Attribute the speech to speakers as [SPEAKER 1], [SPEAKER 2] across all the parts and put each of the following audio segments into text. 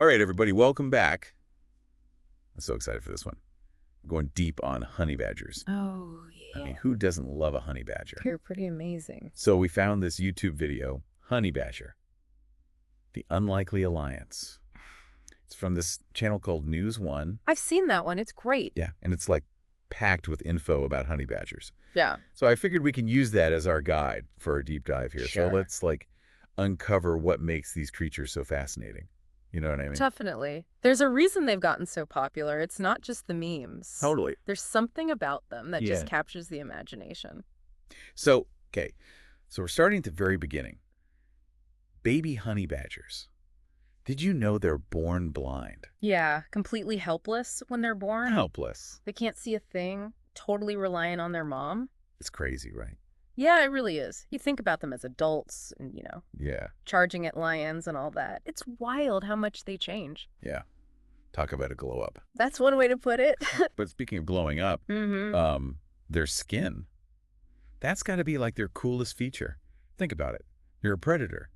[SPEAKER 1] All right, everybody, welcome back. I'm so excited for this one. We're going deep on honey badgers.
[SPEAKER 2] Oh,
[SPEAKER 1] I
[SPEAKER 2] yeah.
[SPEAKER 1] mean, who doesn't love a honey badger?
[SPEAKER 2] They're pretty amazing.
[SPEAKER 1] So we found this YouTube video, Honey Badger, the Unlikely Alliance. It's from this channel called News One.
[SPEAKER 2] I've seen that one. It's great.
[SPEAKER 1] Yeah, and it's like packed with info about honey badgers.
[SPEAKER 2] Yeah.
[SPEAKER 1] So I figured we can use that as our guide for our deep dive here.
[SPEAKER 2] Sure.
[SPEAKER 1] So let's uncover what makes these creatures so fascinating. You know what I mean?
[SPEAKER 2] Definitely. There's a reason they've gotten so popular. It's not just the memes.
[SPEAKER 1] Totally.
[SPEAKER 2] There's something about them that
[SPEAKER 1] Yeah.
[SPEAKER 2] just captures the imagination.
[SPEAKER 1] So, okay. So we're starting at the very beginning. Baby honey badgers. Did you know they're born blind?
[SPEAKER 2] Yeah, completely helpless when they're born.
[SPEAKER 1] Helpless.
[SPEAKER 2] They can't see a thing, totally reliant on their mom.
[SPEAKER 1] It's crazy, right?
[SPEAKER 2] Yeah, it really is. You think about them as adults and,
[SPEAKER 1] Yeah.
[SPEAKER 2] charging at lions and all that. It's wild how much they change.
[SPEAKER 1] Yeah. Talk about a glow up.
[SPEAKER 2] That's one way to put it.
[SPEAKER 1] But speaking of glowing up, their skin, that's got to be like their coolest feature. Think about it. You're a predator.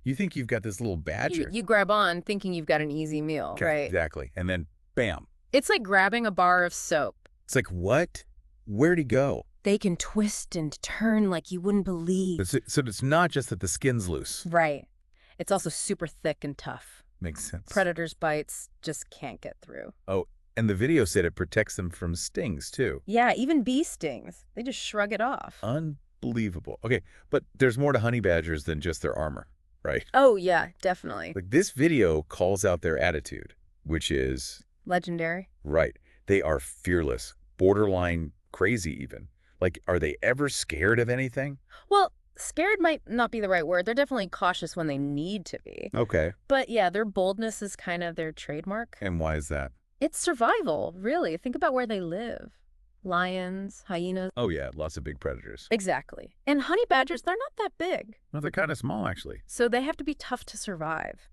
[SPEAKER 1] You think you've got this little badger.
[SPEAKER 2] You grab on thinking you've got an easy meal,
[SPEAKER 1] Okay,
[SPEAKER 2] right?
[SPEAKER 1] exactly. And then, bam.
[SPEAKER 2] It's like grabbing a bar of soap.
[SPEAKER 1] It's like, what? Where'd he go?
[SPEAKER 2] They can twist and turn like you wouldn't believe.
[SPEAKER 1] So it's not just that the skin's loose.
[SPEAKER 2] Right. It's also super thick and tough.
[SPEAKER 1] Makes sense.
[SPEAKER 2] Predators' bites just can't get through.
[SPEAKER 1] Oh, and the video said it protects them from stings, too.
[SPEAKER 2] Yeah, even bee stings. They just shrug it off.
[SPEAKER 1] Unbelievable. Okay, but there's more to honey badgers than just their armor, right?
[SPEAKER 2] Oh, yeah, definitely.
[SPEAKER 1] Like, this video calls out their attitude, which is...
[SPEAKER 2] Legendary.
[SPEAKER 1] Right. They are fearless, borderline crazy even. Like, are they ever scared of anything?
[SPEAKER 2] Well, scared might not be the right word. They're definitely cautious when they need to be.
[SPEAKER 1] Okay.
[SPEAKER 2] But yeah, their boldness is kind of their trademark.
[SPEAKER 1] And why is that?
[SPEAKER 2] It's survival, really. Think about where they live. Lions, hyenas.
[SPEAKER 1] Oh, yeah, lots of big predators.
[SPEAKER 2] Exactly. And honey badgers, they're not that big.
[SPEAKER 1] No, they're kind of small, actually.
[SPEAKER 2] So they have to be tough to survive.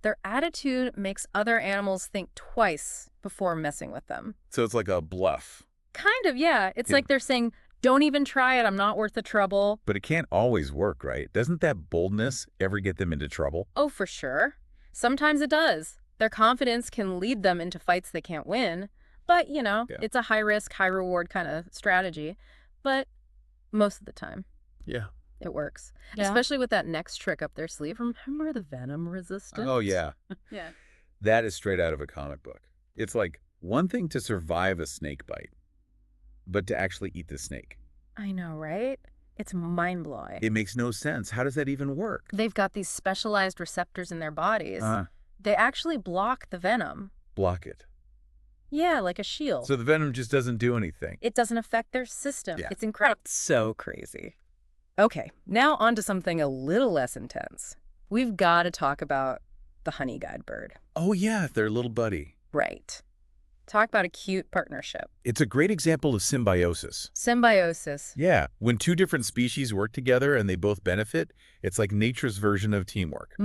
[SPEAKER 2] Their attitude makes other animals think twice before messing with them.
[SPEAKER 1] So it's like a bluff.
[SPEAKER 2] Kind of, yeah. It's
[SPEAKER 1] Yeah.
[SPEAKER 2] like they're saying, don't even try it. I'm not worth the trouble.
[SPEAKER 1] But it can't always work, right? Doesn't that boldness ever get them into trouble?
[SPEAKER 2] Oh, for sure. Sometimes it does. Their confidence can lead them into fights they can't win. But,
[SPEAKER 1] Yeah.
[SPEAKER 2] it's a high-risk, high-reward kind of strategy. But most of the time,
[SPEAKER 1] Yeah.
[SPEAKER 2] it works.
[SPEAKER 3] Yeah.
[SPEAKER 2] Especially with that next trick up their sleeve. Remember the venom resistance?
[SPEAKER 1] Oh, yeah.
[SPEAKER 2] Yeah.
[SPEAKER 1] That is straight out of a comic book. It's like one thing to survive a snake bite, but to actually eat the snake.
[SPEAKER 2] I know, right? It's mind-blowing.
[SPEAKER 1] It makes no sense. How does that even work?
[SPEAKER 2] They've got these specialized receptors in their bodies.
[SPEAKER 1] Uh,
[SPEAKER 2] They actually block the venom.
[SPEAKER 1] block it.
[SPEAKER 2] Yeah, like a shield.
[SPEAKER 1] So the venom just doesn't do anything.
[SPEAKER 2] It doesn't affect their system.
[SPEAKER 1] Yeah.
[SPEAKER 2] It's incredible. So crazy. Okay, now on to something a little less intense. We've got to talk about the honeyguide bird.
[SPEAKER 1] Oh, yeah, their little buddy.
[SPEAKER 2] Right. Talk about a cute partnership.
[SPEAKER 1] It's a great example of symbiosis.
[SPEAKER 2] Symbiosis.
[SPEAKER 1] Yeah, when two different species work together and they both benefit, it's like nature's version of teamwork.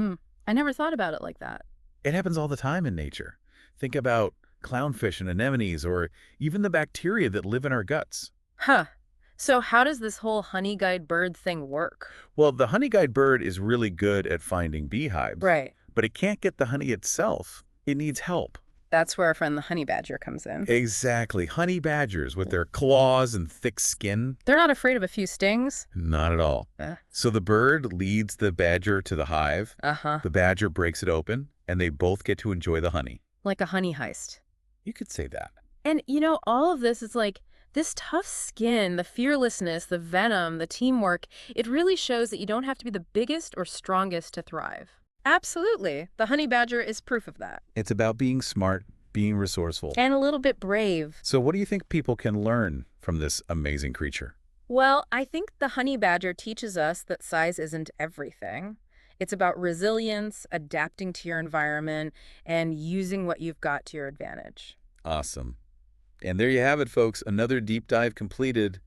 [SPEAKER 2] I never thought about it like that.
[SPEAKER 1] It happens all the time in nature. Think about clownfish and anemones, or even the bacteria that live in our guts.
[SPEAKER 2] Huh. So how does this whole honeyguide bird thing work?
[SPEAKER 1] Well, the honeyguide bird is really good at finding beehives,
[SPEAKER 2] Right.
[SPEAKER 1] but it can't get the honey itself. It needs help.
[SPEAKER 2] That's where our friend the honey badger comes in.
[SPEAKER 1] Exactly. Honey badgers with their claws and thick skin.
[SPEAKER 2] They're not afraid of a few stings.
[SPEAKER 1] Not at all. So the bird leads the badger to the hive.
[SPEAKER 2] Uh-huh.
[SPEAKER 1] The badger breaks it open, and they both get to enjoy the honey.
[SPEAKER 2] Like a honey heist.
[SPEAKER 1] You could say that.
[SPEAKER 2] And, all of this is like this tough skin, the fearlessness, the venom, the teamwork. It really shows that you don't have to be the biggest or strongest to thrive. Absolutely. The honey badger is proof of that.
[SPEAKER 1] It's about being smart, being resourceful.
[SPEAKER 2] And a little bit brave.
[SPEAKER 1] So what do you think people can learn from this amazing creature?
[SPEAKER 2] Well, I think the honey badger teaches us that size isn't everything. It's about resilience, adapting to your environment, and using what you've got to your advantage.
[SPEAKER 1] Awesome. And there you have it, folks. Another deep dive completed.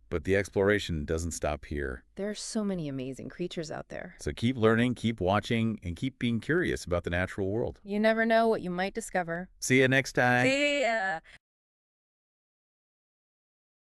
[SPEAKER 1] But the exploration doesn't stop here.
[SPEAKER 2] There are so many amazing creatures out there.
[SPEAKER 1] So keep learning, keep watching, and keep being curious about the natural world.
[SPEAKER 2] You never know what you might discover.
[SPEAKER 1] See you next time.
[SPEAKER 2] See ya!